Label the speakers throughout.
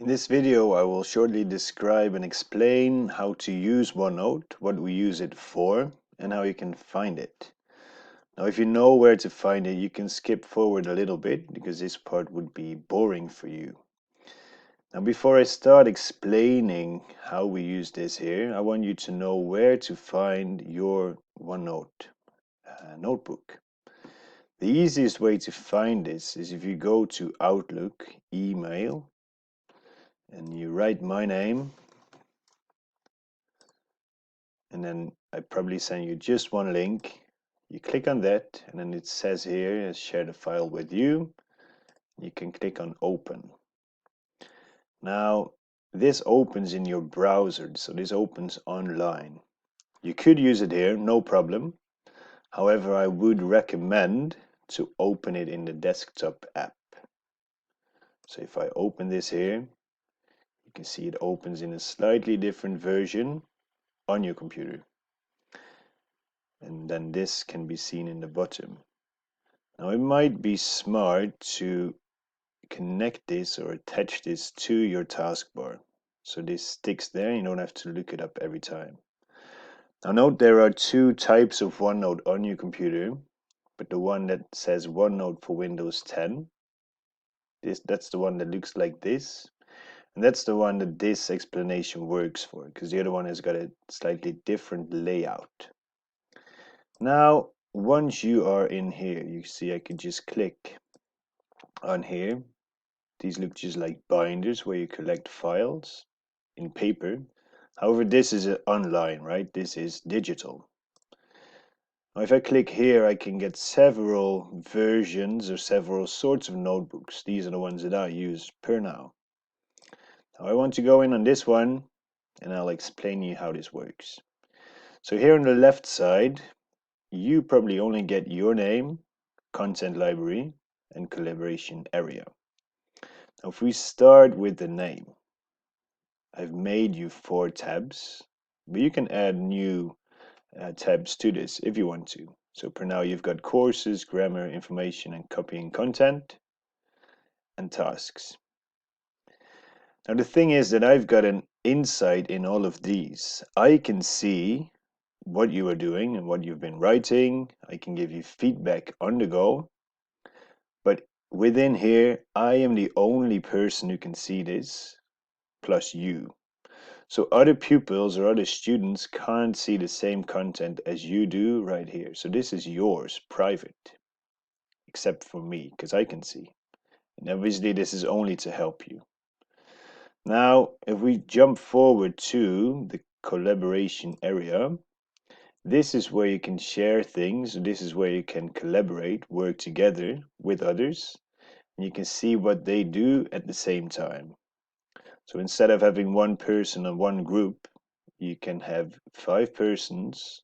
Speaker 1: In this video, I will shortly describe and explain how to use OneNote, what we use it for, and how you can find it. Now, if you know where to find it, you can skip forward a little bit because this part would be boring for you. Now, before I start explaining how we use this here, I want you to know where to find your OneNote notebook. The easiest way to find this is if you go to Outlook, email, and you write my name, and then I probably send you just one link. You click on that, and then it says here, share the file with you. You can click on open. Now, this opens in your browser, so this opens online. You could use it here, no problem. However, I would recommend to open it in the desktop app. So if I open this here, you can see it opens in a slightly different version on your computer. And then this can be seen in the bottom. Now it might be smart to connect this or attach this to your taskbar. So this sticks there, you don't have to look it up every time. Now note there are two types of OneNote on your computer, but the one that says OneNote for Windows 10, that's the one that looks like this. And that's the one that this explanation works for, because the other one has got a slightly different layout. Now, once you are in here, you see I can just click on here. These look just like binders where you collect files in paper. However, this is online, right? This is digital. Now, if I click here, I can get several versions or several sorts of notebooks. These are the ones that I use per now. Now, I want to go in on this one, and I'll explain you how this works. So here on the left side, you probably only get your name, content library, and collaboration area. Now, if we start with the name, I've made you 4 tabs, but you can add new tabs to this if you want to. So for now, you've got courses, grammar, information, and copying content, and tasks. Now, the thing is that I've got an insight in all of these. I can see what you are doing and what you've been writing. I can give you feedback on the go. But within here, I am the only person who can see this, plus you. So other pupils or other students can't see the same content as you do right here. So this is yours, private, except for me, because I can see. And obviously this is only to help you. Now, if we jump forward to the collaboration area, this is where you can share things. This is where you can collaborate, work together with others. And you can see what they do at the same time. So instead of having one person on one group, you can have 5 persons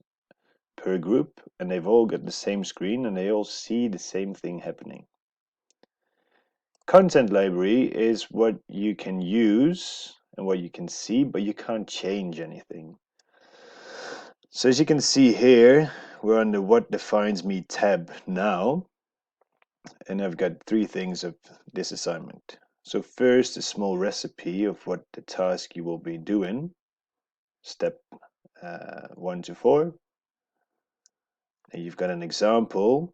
Speaker 1: per group, and they've all got the same screen and they all see the same thing happening. Content library is what you can use and what you can see, but you can't change anything. So as you can see here, we're on the What Defines Me tab now, and I've got 3 things of this assignment. So first, a small recipe of what the task you will be doing, step 1 to 4. And you've got an example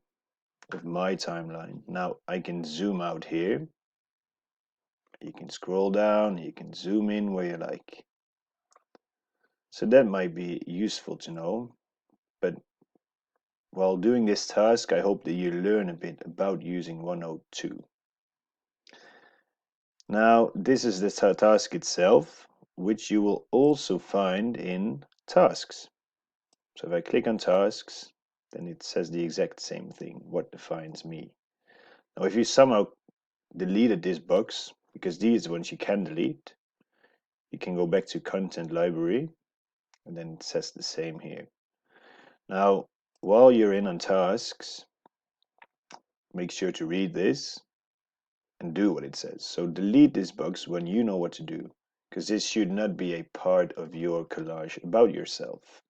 Speaker 1: of my timeline. Now I can zoom out here. You can scroll down, you can zoom in where you like. So that might be useful to know, but while doing this task, I hope that you learn a bit about using OneNote too. Now, this is the task itself, which you will also find in tasks. So if I click on tasks, then it says the exact same thing, what defines me. Now, if you somehow deleted this box, because these ones you can delete, you can go back to content library, and then it says the same here. Now, while you're in on tasks, make sure to read this and do what it says. So delete this box when you know what to do, because this should not be a part of your collage about yourself.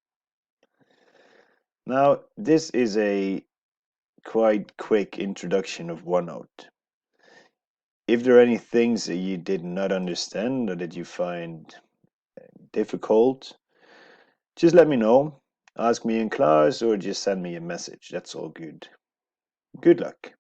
Speaker 1: Now, this is a quite quick introduction of OneNote. If there are any things that you did not understand or that you find difficult, just let me know. Ask me in class or just send me a message. That's all good. Good luck.